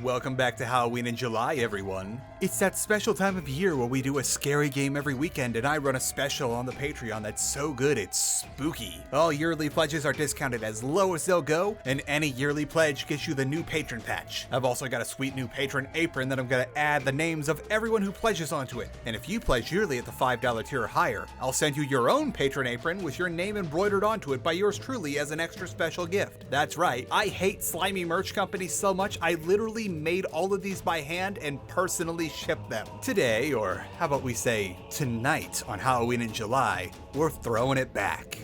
Welcome back to Halloween in July, everyone. It's that special time of year where we do a scary game every weekend, and I run a special on the Patreon that's so good it's spooky. All yearly pledges are discounted as low as they'll go, and any yearly pledge gets you the new patron patch. I've also got a sweet new patron apron that I'm gonna add the names of everyone who pledges onto it. And if you pledge yearly at the $5 tier or higher, I'll send you your own patron apron with your name embroidered onto it by yours truly as an extra special gift. That's right, I hate slimy merch companies so much I literally made all of these by hand and personally shipped them. Today, or how about we say tonight on Halloween in July, we're throwing it back.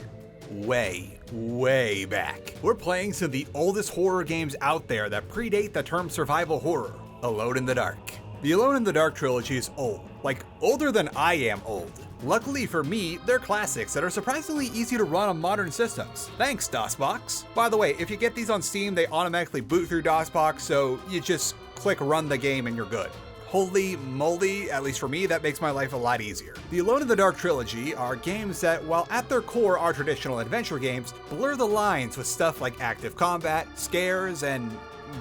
Way back. We're playing some of the oldest horror games out there that predate the term survival horror, Alone in the Dark. The Alone in the Dark trilogy is old, like older than I am old. Luckily for me, they're classics that are surprisingly easy to run on modern systems. Thanks, DoSBox. By the way, if you get these on Steam, they automatically boot through DoSBox, so you just click run the game and you're good. Holy moly, at least for me, that makes my life a lot easier. The Alone in the Dark trilogy are games that, while at their core are traditional adventure games, blur the lines with stuff like active combat, scares, and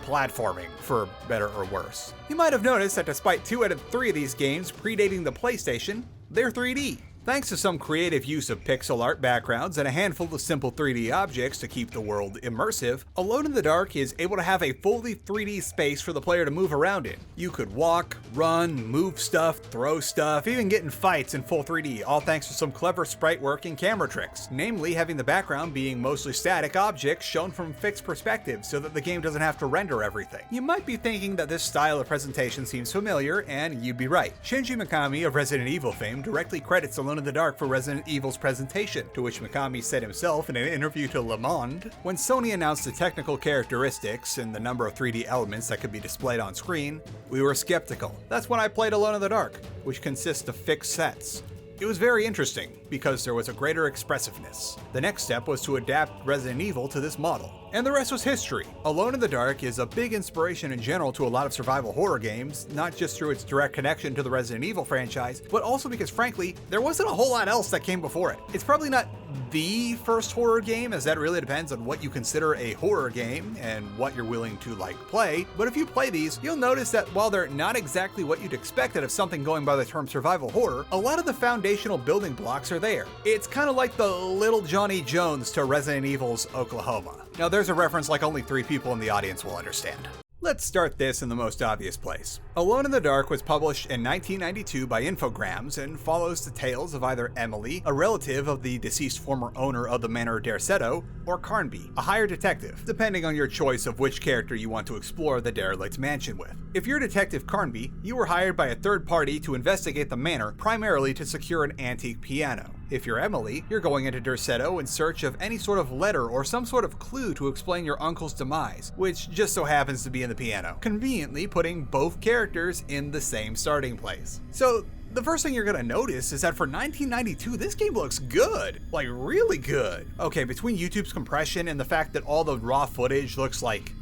platforming, for better or worse. You might have noticed that despite 2 out of 3 of these games predating the PlayStation, they're 3D. Thanks to some creative use of pixel art backgrounds and a handful of simple 3D objects to keep the world immersive, Alone in the Dark is able to have a fully 3D space for the player to move around in. You could walk, run, move stuff, throw stuff, even get in fights in full 3D, all thanks to some clever sprite work and camera tricks, namely having the background being mostly static objects shown from fixed perspectives so that the game doesn't have to render everything. You might be thinking that this style of presentation seems familiar, and you'd be right. Shinji Mikami of Resident Evil fame directly credits Alone in the Dark for Resident Evil's presentation, to which Mikami said himself in an interview to Le Monde. When Sony announced the technical characteristics and the number of 3D elements that could be displayed on screen, we were skeptical. That's when I played Alone in the Dark, which consists of fixed sets. It was very interesting, because there was a greater expressiveness. The next step was to adapt Resident Evil to this model. And the rest was history. Alone in the Dark is a big inspiration in general to a lot of survival horror games, not just through its direct connection to the Resident Evil franchise, but also because frankly, there wasn't a whole lot else that came before it. It's probably not the first horror game, as that really depends on what you consider a horror game and what you're willing to play, but if you play these, you'll notice that while they're not exactly what you'd expect out of something going by the term survival horror, a lot of the foundational building blocks are there. It's kind of like the Little Johnny Jones to Resident Evil's Oklahoma. Now there's a reference like only 3 people in the audience will understand. Let's start this in the most obvious place. Alone in the Dark was published in 1992 by Infogrames and follows the tales of either Emily, a relative of the deceased former owner of the Manor Derceto, or Carnby, a hired detective, depending on your choice of which character you want to explore the derelict mansion with. If you're Detective Carnby, you were hired by a third party to investigate the manor, primarily to secure an antique piano. If you're Emily, you're going into Derceto in search of any sort of letter or some sort of clue to explain your uncle's demise, which just so happens to be in the piano, conveniently putting both characters in the same starting place. So the first thing you're gonna notice is that for 1992, this game looks good, like really good. Okay, between YouTube's compression and the fact that all the raw footage looks like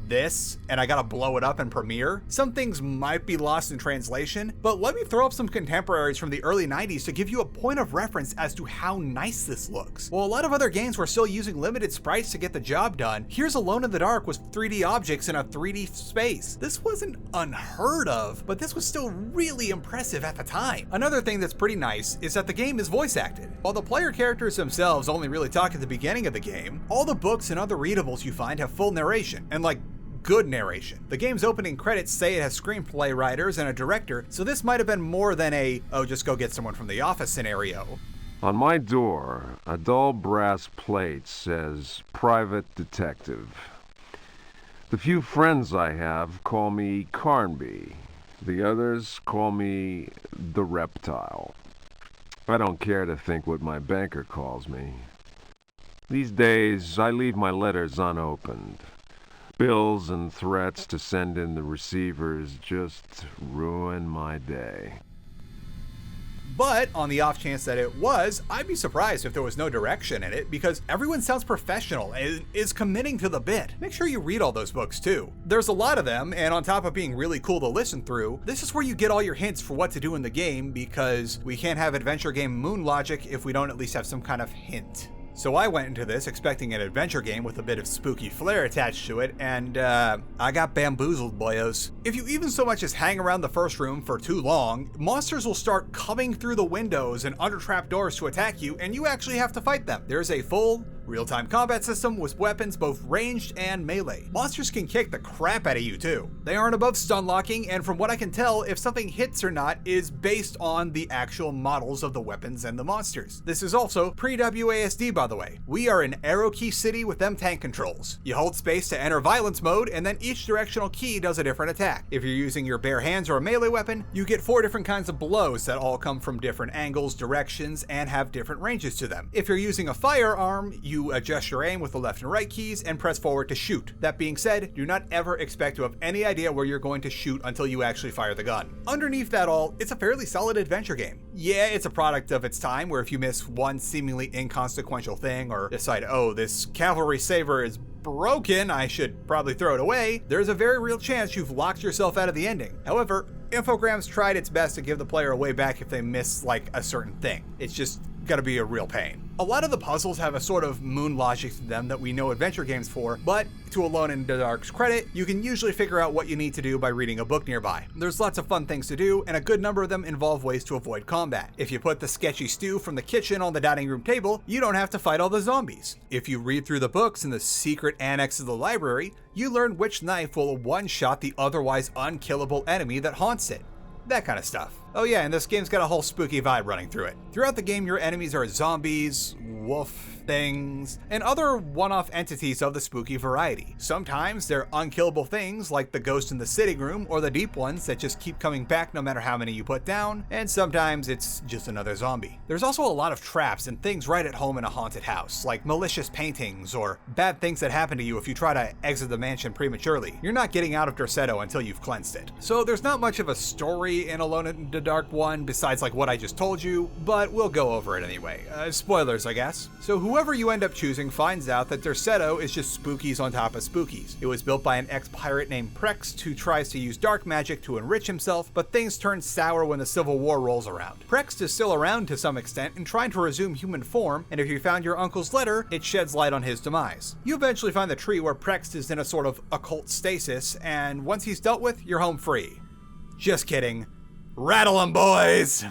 this, and I gotta blow it up in Premiere, some things might be lost in translation, but let me throw up some contemporaries from the early 90s to give you a point of reference as to how nice this looks. While a lot of other games were still using limited sprites to get the job done, here's Alone in the Dark with 3D objects in a 3D space. This wasn't unheard of, but this was still really impressive at the time. Another thing that's pretty nice is that the game is voice acted. While the player characters themselves only really talk at the beginning of the game, all the books and other readables you find have full narration, and good narration. The game's opening credits say it has screenplay writers and a director, so this might have been more than a, oh, just go get someone from the office scenario. On my door, a dull brass plate says, Private Detective. The few friends I have call me Carnby. The others call me the Reptile. I don't care to think what my banker calls me. These days, I leave my letters unopened. Bills and threats to send in the receivers just ruin my day. But on the off chance that it was, I'd be surprised if there was no direction in it, because everyone sounds professional and is committing to the bit. Make sure you read all those books too. There's a lot of them, and on top of being really cool to listen through, this is where you get all your hints for what to do in the game, because we can't have adventure game moon logic if we don't at least have some kind of hint. So I went into this expecting an adventure game with a bit of spooky flair attached to it, and I got bamboozled, boyos. If you even so much as hang around the first room for too long, monsters will start coming through the windows and under trapdoors to attack you, and you actually have to fight them. There's a full real-time combat system with weapons both ranged and melee. Monsters can kick the crap out of you too. They aren't above stun locking, and from what I can tell, if something hits or not is based on the actual models of the weapons and the monsters. This is also pre-WASD, by the way. We are in arrow key city with them tank controls. You hold space to enter violence mode, and then each directional key does a different attack. If you're using your bare hands or a melee weapon, you get 4 different kinds of blows that all come from different angles, directions, and have different ranges to them. If you're using a firearm, you adjust your aim with the left and right keys and press forward to shoot. That being said, do not ever expect to have any idea where you're going to shoot until you actually fire the gun. Underneath that all, it's a fairly solid adventure game. Yeah, it's a product of its time where if you miss one seemingly inconsequential thing or decide, oh, this cavalry saber is broken, I should probably throw it away, there's a very real chance you've locked yourself out of the ending. However, Infogrames tried its best to give the player a way back if they miss like a certain thing. It's just gotta be a real pain. A lot of the puzzles have a sort of moon logic to them that we know adventure games for, but to Alone in the Dark's credit, you can usually figure out what you need to do by reading a book nearby. There's lots of fun things to do, and a good number of them involve ways to avoid combat. If you put the sketchy stew from the kitchen on the dining room table, you don't have to fight all the zombies. If you read through the books in the secret annex of the library, you learn which knife will one-shot the otherwise unkillable enemy that haunts it. That kind of stuff. Oh yeah, and this game's got a whole spooky vibe running through it. Throughout the game, your enemies are zombies, wolf things, and other one-off entities of the spooky variety. Sometimes they're unkillable things like the ghost in the sitting room or the deep ones that just keep coming back no matter how many you put down, and sometimes it's just another zombie. There's also a lot of traps and things right at home in a haunted house, like malicious paintings or bad things that happen to you if you try to exit the mansion prematurely. You're not getting out of Dorsetto until you've cleansed it. So there's not much of a story in Alone in the Dark 1 besides like what I just told you, but we'll go over it anyway. Spoilers, I guess. So whoever you end up choosing finds out that Dorsetto is just spookies on top of spookies. It was built by an ex-pirate named Prext who tries to use dark magic to enrich himself, but things turn sour when the Civil War rolls around. Prext is still around to some extent and trying to resume human form, and if you found your uncle's letter, it sheds light on his demise. You eventually find the tree where Prext is in a sort of occult stasis, and once he's dealt with, you're home free. Just kidding. Rattle 'em, boys!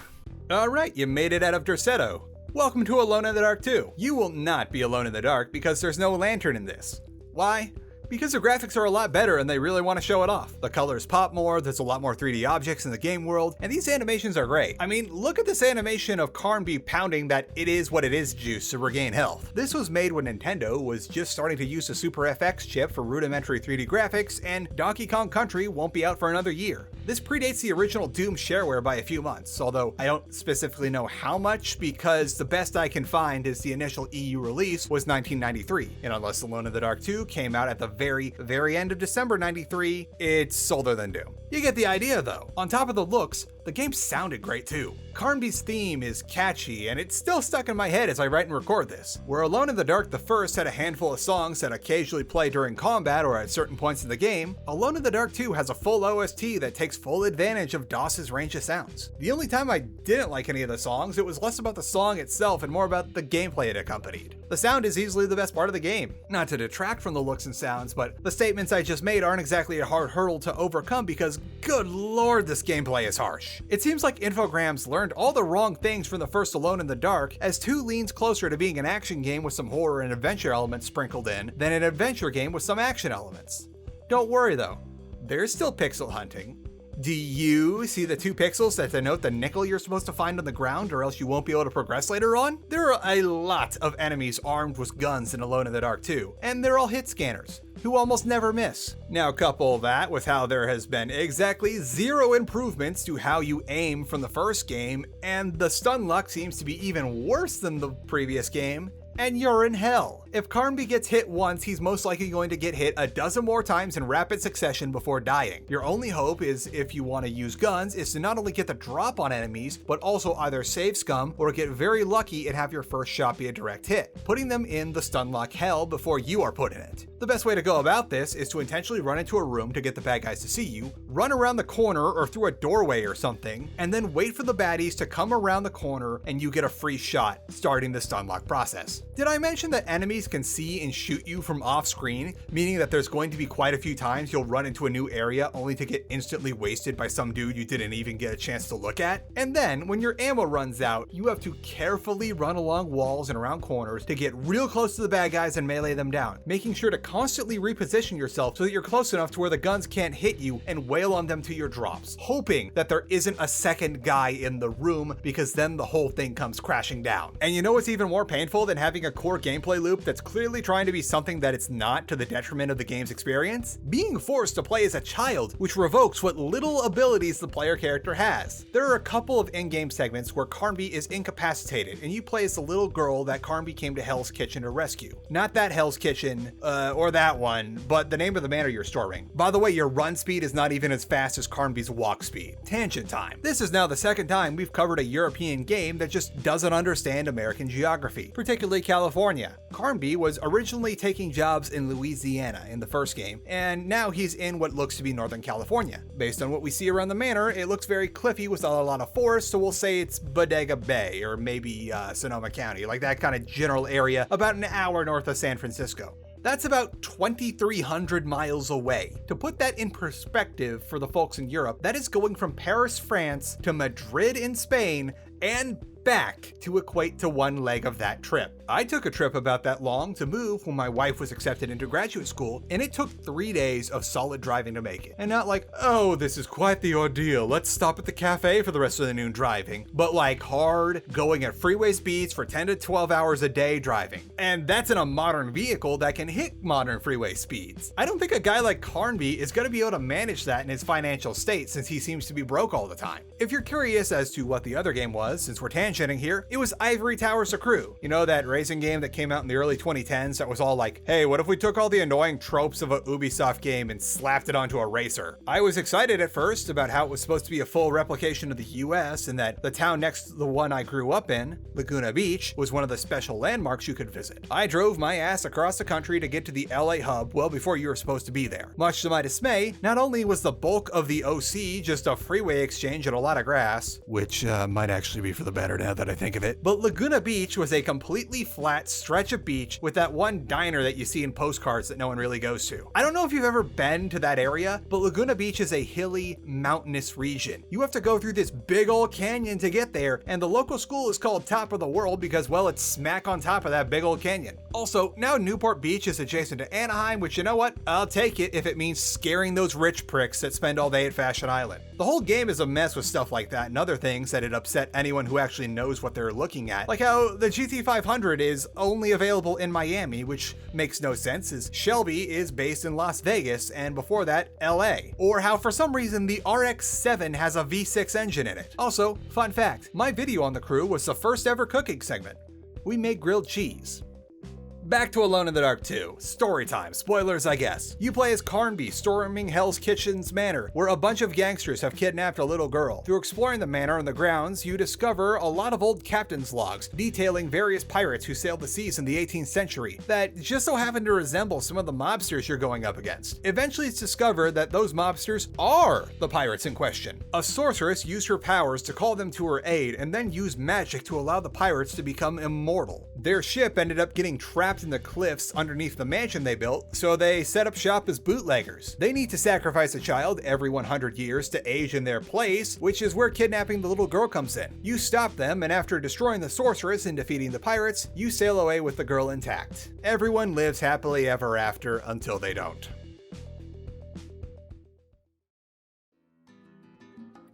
Alright, you made it out of Dorsetto. Welcome to Alone in the Dark 2. You will not be alone in the dark because there's no lantern in this. Why? Because the graphics are a lot better and they really want to show it off. The colors pop more, there's a lot more 3D objects in the game world, and these animations are great. I mean, look at this animation of Carnby pounding that it is what it is juice to regain health. This was made when Nintendo was just starting to use the Super FX chip for rudimentary 3D graphics, and Donkey Kong Country won't be out for another year. This predates the original Doom shareware by a few months, although I don't specifically know how much because the best I can find is the initial EU release was 1993, and unless Alone in the Dark 2 came out at the very end of December 93, it's older than Doom. You get the idea though. On top of the looks, the game sounded great too. Carnby's theme is catchy, and it's still stuck in my head as I write and record this. Where Alone in the Dark the First had a handful of songs that occasionally play during combat or at certain points in the game, Alone in the Dark 2 has a full OST that takes full advantage of DOS's range of sounds. The only time I didn't like any of the songs, it was less about the song itself and more about the gameplay it accompanied. The sound is easily the best part of the game. Not to detract from the looks and sounds, but the statements I just made aren't exactly a hard hurdle to overcome because good lord, this gameplay is harsh. It seems like Infogrames learned all the wrong things from the first Alone in the Dark, as 2 leans closer to being an action game with some horror and adventure elements sprinkled in than an adventure game with some action elements. Don't worry though, there's still pixel hunting. Do you see the 2 pixels that denote the nickel you're supposed to find on the ground or else you won't be able to progress later on? There are a lot of enemies armed with guns in Alone in the Dark 2, and they're all hit scanners, who almost never miss. Now couple that with how there has been exactly 0 improvements to how you aim from the first game, and the stun luck seems to be even worse than the previous game, and you're in hell. If Carnby gets hit once, he's most likely going to get hit a dozen more times in rapid succession before dying. Your only hope is, if you want to use guns, is to not only get the drop on enemies, but also either save scum or get very lucky and have your first shot be a direct hit, putting them in the stunlock hell before you are put in it. The best way to go about this is to intentionally run into a room to get the bad guys to see you, run around the corner or through a doorway or something, and then wait for the baddies to come around the corner and you get a free shot, starting the stunlock process. Did I mention that enemies can see and shoot you from off screen, meaning that there's going to be quite a few times you'll run into a new area only to get instantly wasted by some dude you didn't even get a chance to look at? And then, when your ammo runs out, you have to carefully run along walls and around corners to get real close to the bad guys and melee them down, making sure to constantly reposition yourself so that you're close enough to where the guns can't hit you and wail on them to your drops, hoping that there isn't a second guy in the room, because then the whole thing comes crashing down. And you know what's even more painful than having a core gameplay loop that's clearly trying to be something that it's not, to the detriment of the game's experience? Being forced to play as a child, which revokes what little abilities the player character has. There are a couple of in-game segments where Carnby is incapacitated and you play as the little girl that Carnby came to Hell's Kitchen to rescue. Not that Hell's Kitchen, or that one, but the name of the manor you're storing. By the way, your run speed is not even as fast as Carnby's walk speed. Tangent time. This is now the second time we've covered a European game that just doesn't understand American geography, particularly California. Carnby was originally taking jobs in Louisiana in the first game, and now he's in what looks to be Northern California. Based on what we see around the manor, it looks very cliffy with a lot of forest, so we'll say it's Bodega Bay, or maybe Sonoma County, like that kind of general area about an hour north of San Francisco. That's about 2,300 miles away. To put that in perspective for the folks in Europe, that is going from Paris, France to Madrid in Spain and back to equate to one leg of that trip. I took a trip about that long to move when my wife was accepted into graduate school, and it took 3 days of solid driving to make it. And not like, oh, this is quite the ordeal, let's stop at the cafe for the rest of the noon driving, but like hard, going at freeway speeds for 10 to 12 hours a day driving. And that's in a modern vehicle that can hit modern freeway speeds. I don't think a guy like Carnby is going to be able to manage that in his financial state, since he seems to be broke all the time. If you're curious as to what the other game was, since we're tangenting here, it was Ivory Towers: A Crew. You know, that racing game that came out in the early 2010s that was all like, hey, what if we took all the annoying tropes of a Ubisoft game and slapped it onto a racer? I was excited at first about how it was supposed to be a full replication of the US, and that the town next to the one I grew up in, Laguna Beach, was one of the special landmarks you could visit. I drove my ass across the country to get to the LA hub well before you were supposed to be there. Much to my dismay, not only was the bulk of the OC just a freeway exchange and a lot of grass, which might actually be for the better now that I think of it, but Laguna Beach was a completely flat stretch of beach with that one diner that you see in postcards that no one really goes to. I don't know if you've ever been to that area, but Laguna Beach is a hilly, mountainous region. You have to go through this big old canyon to get there, and the local school is called Top of the World because, well, it's smack on top of that big old canyon. Also, now Newport Beach is adjacent to Anaheim, which, you know what? I'll take it if it means scaring those rich pricks that spend all day at Fashion Island. The whole game is a mess with stuff like that and other things that'd upset anyone who actually knows what they're looking at. Like how the GT500 is only available in Miami, which makes no sense as Shelby is based in Las Vegas and before that, LA. Or how for some reason the RX-7 has a V6 engine in it. Also, fun fact, my video on the crew was the first ever cooking segment. We made grilled cheese. Back to Alone in the Dark 2. Story time. Spoilers, I guess. You play as Carnby storming Hell's Kitchen's manor, where a bunch of gangsters have kidnapped a little girl. Through exploring the manor and the grounds, you discover a lot of old captain's logs detailing various pirates who sailed the seas in the 18th century that just so happen to resemble some of the mobsters you're going up against. Eventually, it's discovered that those mobsters are the pirates in question. A sorceress used her powers to call them to her aid and then used magic to allow the pirates to become immortal. Their ship ended up getting trapped in the cliffs underneath the mansion they built, so they set up shop as bootleggers. They need to sacrifice a child every 100 years to age in their place, which is where kidnapping the little girl comes in. You stop them, and after destroying the sorceress and defeating the pirates, you sail away with the girl intact. Everyone lives happily ever after until they don't.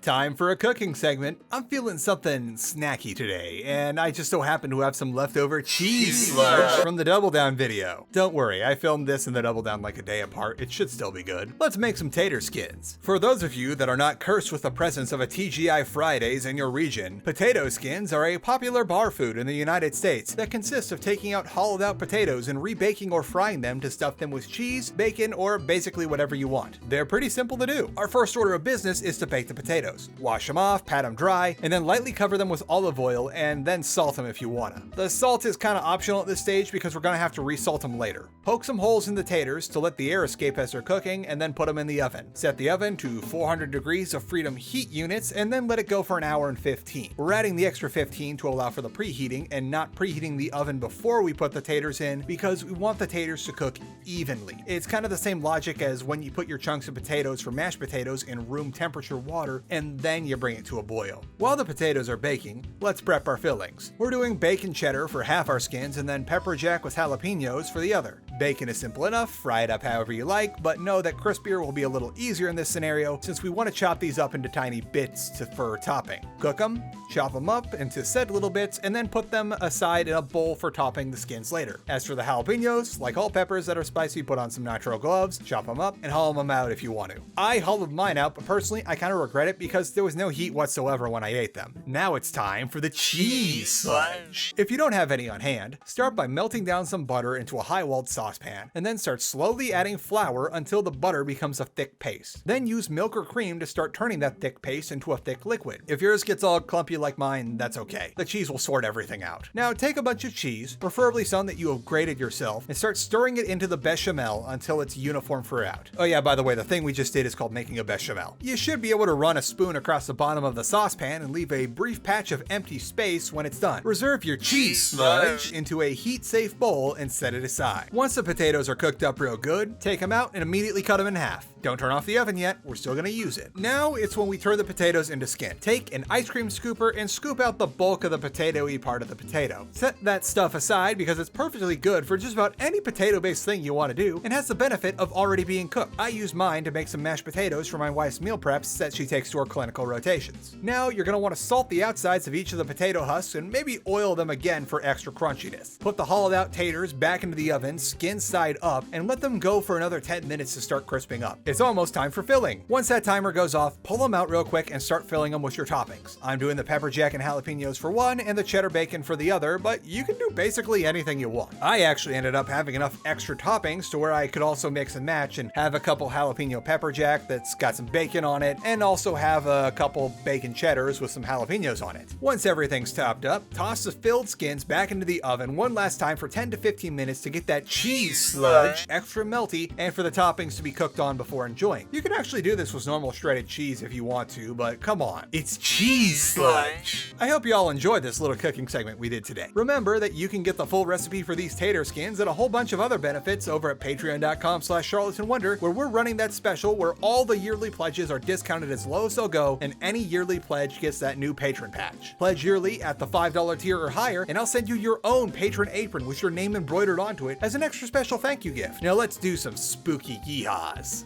Time for a cooking segment. I'm feeling something snacky today, and I just so happen to have some leftover cheese sludge from the Double Down video. Don't worry, I filmed this and the Double Down like a day apart. It should still be good. Let's make some tater skins. For those of you that are not cursed with the presence of a TGI Fridays in your region, potato skins are a popular bar food in the United States that consists of taking out hollowed out potatoes and rebaking or frying them to stuff them with cheese, bacon, or basically whatever you want. They're pretty simple to do. Our first order of business is to bake the potatoes. Wash them off, pat them dry, and then lightly cover them with olive oil and then salt them if you wanna. The salt is kinda optional at this stage because we're gonna have to resalt them later. Poke some holes in the taters to let the air escape as they're cooking and then put them in the oven. Set the oven to 400 degrees of freedom heat units and then let it go for an hour and 15. We're adding the extra 15 to allow for the preheating and not preheating the oven before we put the taters in because we want the taters to cook evenly. It's kind of the same logic as when you put your chunks of potatoes for mashed potatoes in room temperature water and then you bring it to a boil. While the potatoes are baking, let's prep our fillings. We're doing bacon cheddar for half our skins and then pepper jack with jalapenos for the other. Bacon is simple enough, fry it up however you like, but know that crispier will be a little easier in this scenario since we want to chop these up into tiny bits for topping. Cook them, chop them up into said little bits, and then put them aside in a bowl for topping the skins later. As for the jalapenos, like all peppers that are spicy, put on some nitrile gloves, chop them up, and hollow them out if you want to. I hollowed mine out, but personally I kind of regret it because there was no heat whatsoever when I ate them. Now it's time for the cheese sludge. If you don't have any on hand, start by melting down some butter into a high-walled saucepan, and then start slowly adding flour until the butter becomes a thick paste. Then use milk or cream to start turning that thick paste into a thick liquid. If yours gets all clumpy like mine, that's okay. The cheese will sort everything out. Now take a bunch of cheese, preferably some that you have grated yourself, and start stirring it into the bechamel until it's uniform throughout. Oh yeah, by the way, the thing we just did is called making a bechamel. You should be able to run a spoon across the bottom of the saucepan and leave a brief patch of empty space when it's done. Reserve your cheese sludge into a heat-safe bowl and set it aside. Once the potatoes are cooked up real good, take them out and immediately cut them in half. Don't turn off the oven yet, we're still gonna use it. Now it's when we turn the potatoes into skin. Take an ice cream scooper and scoop out the bulk of the potato-y part of the potato. Set that stuff aside because it's perfectly good for just about any potato-based thing you want to do and has the benefit of already being cooked. I use mine to make some mashed potatoes for my wife's meal preps that she takes to her clinical rotations. Now you're gonna want to salt the outsides of each of the potato husks and maybe oil them again for extra crunchiness. Put the hollowed out taters back into the oven, skin side up, and let them go for another 10 minutes to start crisping up. It's almost time for filling. Once that timer goes off, pull them out real quick and start filling them with your toppings. I'm doing the pepper jack and jalapenos for one and the cheddar bacon for the other, but you can do basically anything you want. I actually ended up having enough extra toppings to where I could also mix and match and have a couple jalapeno pepper jack that's got some bacon on it and also have a couple bacon cheddars with some jalapenos on it. Once everything's topped up, toss the filled skins back into the oven one last time for 10 to 15 minutes to get that cheese sludge extra melty and for the toppings to be cooked on before enjoying. You can actually do this with normal shredded cheese if you want to, but come on, it's cheese sludge. I hope you all enjoyed this little cooking segment we did today. Remember that you can get the full recipe for these tater skins and a whole bunch of other benefits over at patreon.com/charlatanwonder, where we're running that special where all the yearly pledges are discounted as low as they'll go and any yearly pledge gets that new patron patch. Pledge yearly at the $5 tier or higher and I'll send you your own patron apron with your name embroidered onto it as an extra special thank you gift. Now let's do some spooky yeehaws.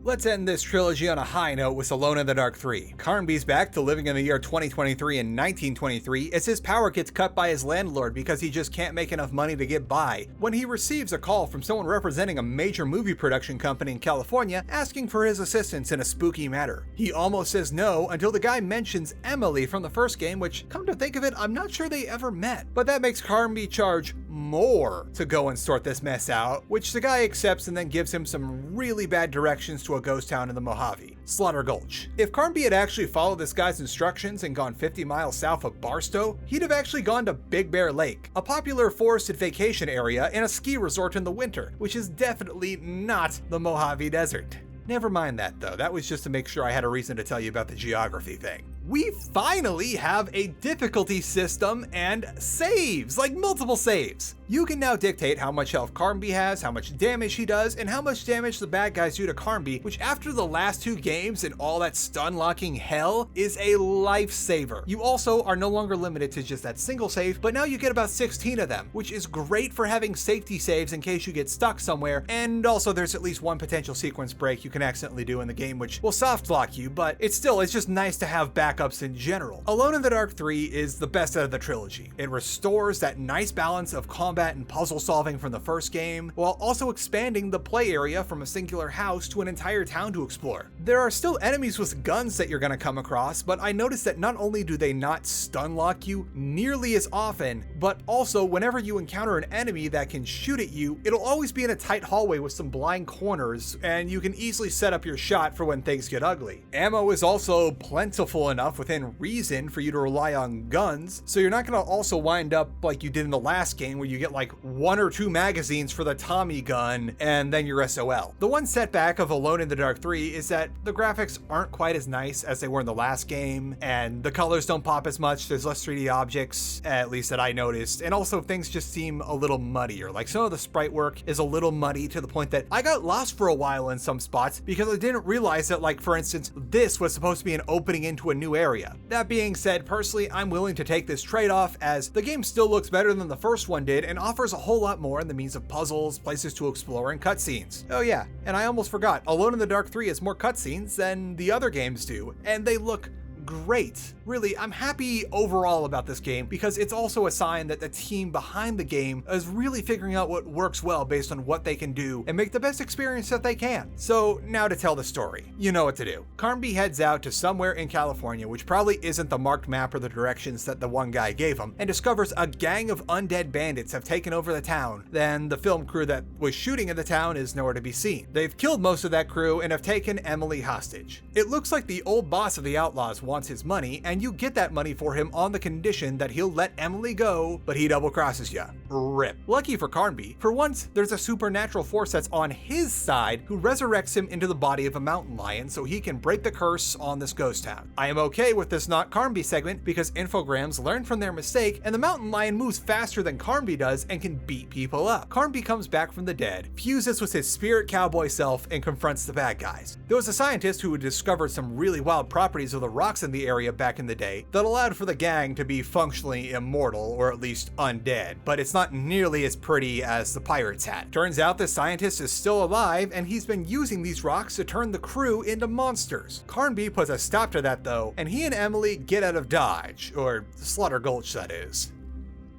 Let's end this trilogy on a high note with Alone in the Dark 3. Carnby's back to living in the year 2023 and 1923 as his power gets cut by his landlord because he just can't make enough money to get by, when he receives a call from someone representing a major movie production company in California asking for his assistance in a spooky matter. He almost says no until the guy mentions Emily from the first game, which, come to think of it, I'm not sure they ever met. But that makes Carnby charge more to go and sort this mess out, which the guy accepts and then gives him some really bad directions to a ghost town in the Mojave, Slaughter Gulch. If Carnby had actually followed this guy's instructions and gone 50 miles south of Barstow, he'd have actually gone to Big Bear Lake, a popular forested vacation area and a ski resort in the winter, which is definitely not the Mojave Desert. Never mind that though, that was just to make sure I had a reason to tell you about the geography thing. We finally have a difficulty system and saves, like multiple saves. You can now dictate how much health Carnby has, how much damage he does, and how much damage the bad guys do to Carnby, which after the last 2 games and all that stun locking hell is a lifesaver. You also are no longer limited to just that single save, but now you get about 16 of them, which is great for having safety saves in case you get stuck somewhere, and also there's at least one potential sequence break you can accidentally do in the game which will soft lock you, but it's just nice to have backups in general. Alone in the Dark 3 is the best out of the trilogy. It restores that nice balance of combat and puzzle solving from the first game, while also expanding the play area from a singular house to an entire town to explore. There are still enemies with guns that you're going to come across, but I noticed that not only do they not stun lock you nearly as often, but also whenever you encounter an enemy that can shoot at you, it'll always be in a tight hallway with some blind corners, and you can easily set up your shot for when things get ugly. Ammo is also plentiful enough within reason for you to rely on guns, so you're not going to also wind up like you did in the last game where you get like 1 or 2 magazines for the Tommy gun and then you're SOL. The one setback of Alone in the Dark 3 is that the graphics aren't quite as nice as they were in the last game, and the colors don't pop as much, there's less 3D objects, at least that I noticed, and also things just seem a little muddier. Like some of the sprite work is a little muddy to the point that I got lost for a while in some spots because I didn't realize that, like for instance, this was supposed to be an opening into a new area. That being said, personally, I'm willing to take this trade-off as the game still looks better than the first one did and offers a whole lot more in the means of puzzles, places to explore, and cutscenes. Oh yeah, and I almost forgot, Alone in the Dark 3 has more cutscenes than the other games do, and they look great. Really, I'm happy overall about this game because it's also a sign that the team behind the game is really figuring out what works well based on what they can do and make the best experience that they can. So now to tell the story. You know what to do. Carnby heads out to somewhere in California, which probably isn't the marked map or the directions that the one guy gave him, and discovers a gang of undead bandits have taken over the town. Then the film crew that was shooting in the town is nowhere to be seen. They've killed most of that crew and have taken Emily hostage. It looks like the old boss of the Outlaws wants his money, and you get that money for him on the condition that he'll let Emily go, but he double crosses ya. RIP. Lucky for Carnby, for once there's a supernatural force that's on his side who resurrects him into the body of a mountain lion so he can break the curse on this ghost town. I am okay with this not Carnby segment because infograms learn from their mistake and the mountain lion moves faster than Carnby does and can beat people up. Carnby comes back from the dead, fuses with his spirit cowboy self, and confronts the bad guys. There was a scientist who had discovered some really wild properties of the rocks in the area back in the day that allowed for the gang to be functionally immortal, or at least undead, but it's not nearly as pretty as the pirates had. Turns out the scientist is still alive and he's been using these rocks to turn the crew into monsters. Carnby puts a stop to that though, and he and Emily get out of Dodge, or Slaughter Gulch that is.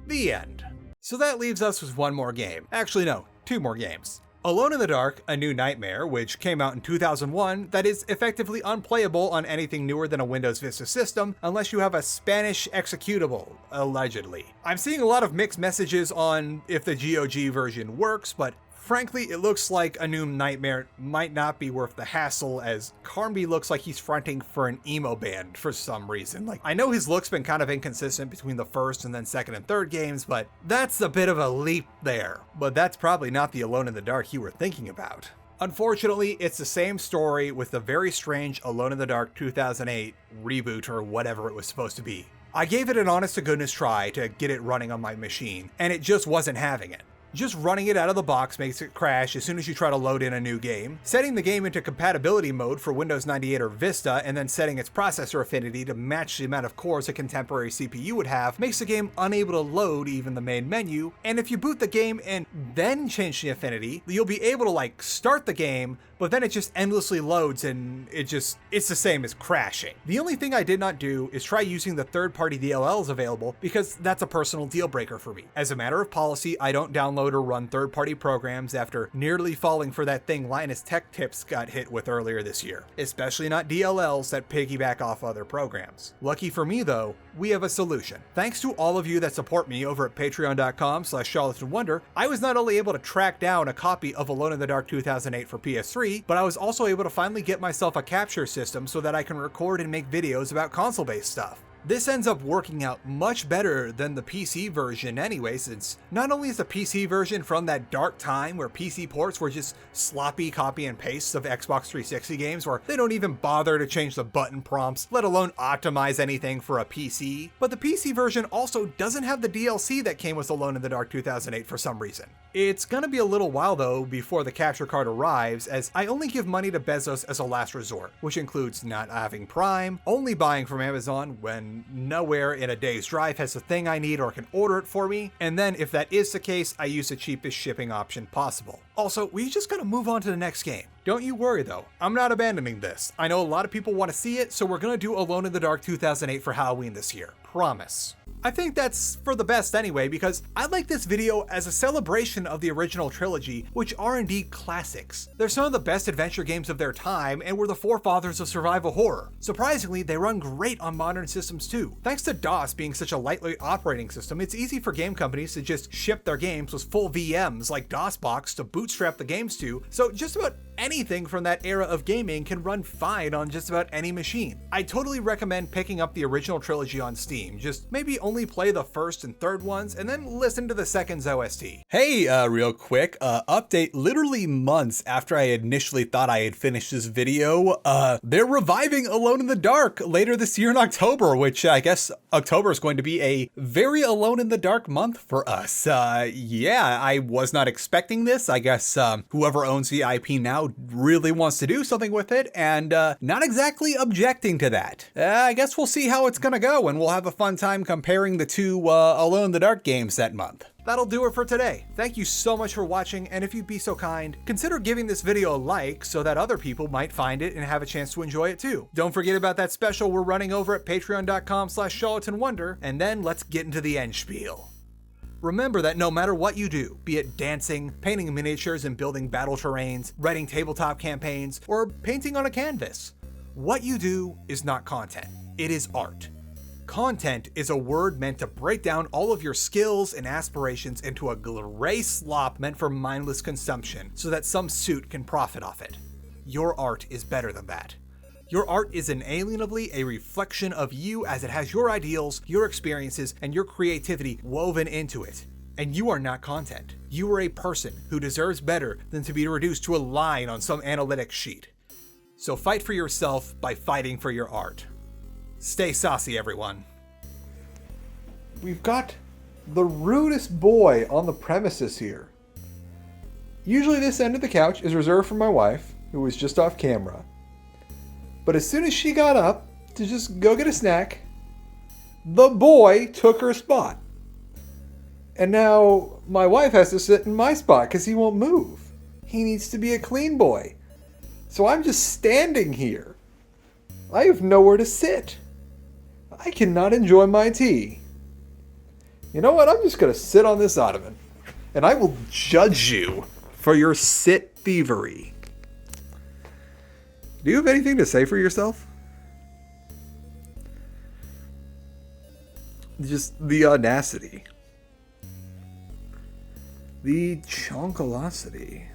The end. So that leaves us with one more game. Actually no, 2 more games. Alone in the Dark, A New Nightmare, which came out in 2001, that is effectively unplayable on anything newer than a Windows Vista system, unless you have a Spanish executable, allegedly. I'm seeing a lot of mixed messages on if the GOG version works, but frankly, it looks like A New Nightmare might not be worth the hassle, as Carnby looks like he's fronting for an emo band for some reason. Like, I know his look's been kind of inconsistent between the first and then second and third games, but that's a bit of a leap there. But that's probably not the Alone in the Dark you were thinking about. Unfortunately, it's the same story with the very strange Alone in the Dark 2008 reboot or whatever it was supposed to be. I gave it an honest-to-goodness try to get it running on my machine, and it just wasn't having it. Just running it out of the box makes it crash as soon as you try to load in a new game. Setting the game into compatibility mode for Windows 98 or Vista and then setting its processor affinity to match the amount of cores a contemporary CPU would have makes the game unable to load even the main menu. And if you boot the game and then change the affinity, you'll be able to start the game, but then it just endlessly loads and it's the same as crashing. The only thing I did not do is try using the third-party DLLs available because that's a personal deal breaker for me. As a matter of policy, I don't download or run third-party programs after nearly falling for that thing Linus Tech Tips got hit with earlier this year, especially not DLLs that piggyback off other programs. Lucky for me though, we have a solution. Thanks to all of you that support me over at patreon.com/CharlatanWonder, I was not only able to track down a copy of Alone in the Dark 2008 for PS3, but I was also able to finally get myself a capture system so that I can record and make videos about console-based stuff. This ends up working out much better than the PC version anyway, since not only is the PC version from that dark time where PC ports were just sloppy copy and pastes of Xbox 360 games where they don't even bother to change the button prompts, let alone optimize anything for a PC, but the PC version also doesn't have the DLC that came with Alone in the Dark 2008 for some reason. It's gonna be a little while though before the capture card arrives, as I only give money to Bezos as a last resort, which includes not having Prime, only buying from Amazon when nowhere in a day's drive has the thing I need or can order it for me, and then if that is the case, I use the cheapest shipping option possible. Also, we just gotta move on to the next game. Don't you worry though, I'm not abandoning this. I know a lot of people want to see it, so we're gonna do Alone in the Dark 2008 for Halloween this year. Promise. I think that's for the best anyway, because I like this video as a celebration of the original trilogy, which are indeed classics. They're some of the best adventure games of their time and were the forefathers of survival horror. Surprisingly, they run great on modern systems too. Thanks to DOS being such a lightweight operating system, it's easy for game companies to just ship their games with full VMs like DOSBox to bootstrap the games to, so just about anything from that era of gaming can run fine on just about any machine. I totally recommend picking up the original trilogy on Steam, just maybe only play the first and third ones and then listen to the second's OST. Hey, real quick, update. Literally months after I initially thought I had finished this video, they're reviving Alone in the Dark later this year in October, which I guess October is going to be a very Alone in the Dark month for us. Yeah, I was not expecting this. I guess whoever owns the IP now really wants to do something with it, and not exactly objecting to that. I guess we'll see how it's gonna go, and we'll have a fun time comparing the two Alone in the Dark games that month. That'll do it for today. Thank you so much for watching, and if you'd be so kind, consider giving this video a like so that other people might find it and have a chance to enjoy it too. Don't forget about that special we're running over at patreon.com/charlatanwonder, and then let's get into the end spiel. Remember that no matter what you do, be it dancing, painting miniatures and building battle terrains, writing tabletop campaigns, or painting on a canvas, what you do is not content, it is art. Content is a word meant to break down all of your skills and aspirations into a gray slop meant for mindless consumption so that some suit can profit off it. Your art is better than that. Your art is inalienably a reflection of you, as it has your ideals, your experiences, and your creativity woven into it. And you are not content. You are a person who deserves better than to be reduced to a line on some analytics sheet. So fight for yourself by fighting for your art. Stay saucy, everyone. We've got the rudest boy on the premises here. Usually this end of the couch is reserved for my wife, who was just off camera. But as soon as she got up to just go get a snack, the boy took her spot. And now my wife has to sit in my spot because he won't move. He needs to be a clean boy. So I'm just standing here. I have nowhere to sit. I cannot enjoy my tea. You know what? I'm just going to sit on this ottoman. And I will judge you for your sit thievery. Do you have anything to say for yourself? Just the audacity. The chonkolosity.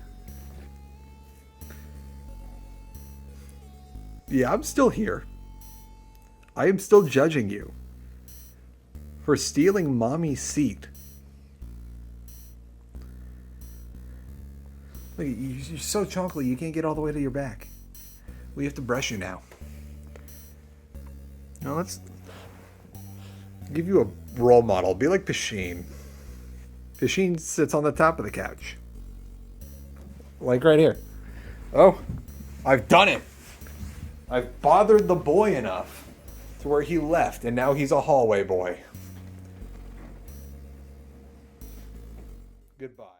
Yeah, I'm still here. I am still judging you for stealing mommy's seat. Look, you're so chonkly you can't get all the way to your back. We have to brush you now. Now let's give you a role model. Be like Pasheen. Pasheen sits on the top of the couch. Like right here. Oh, I've done it. I've bothered the boy enough to where he left, and now he's a hallway boy. Goodbye.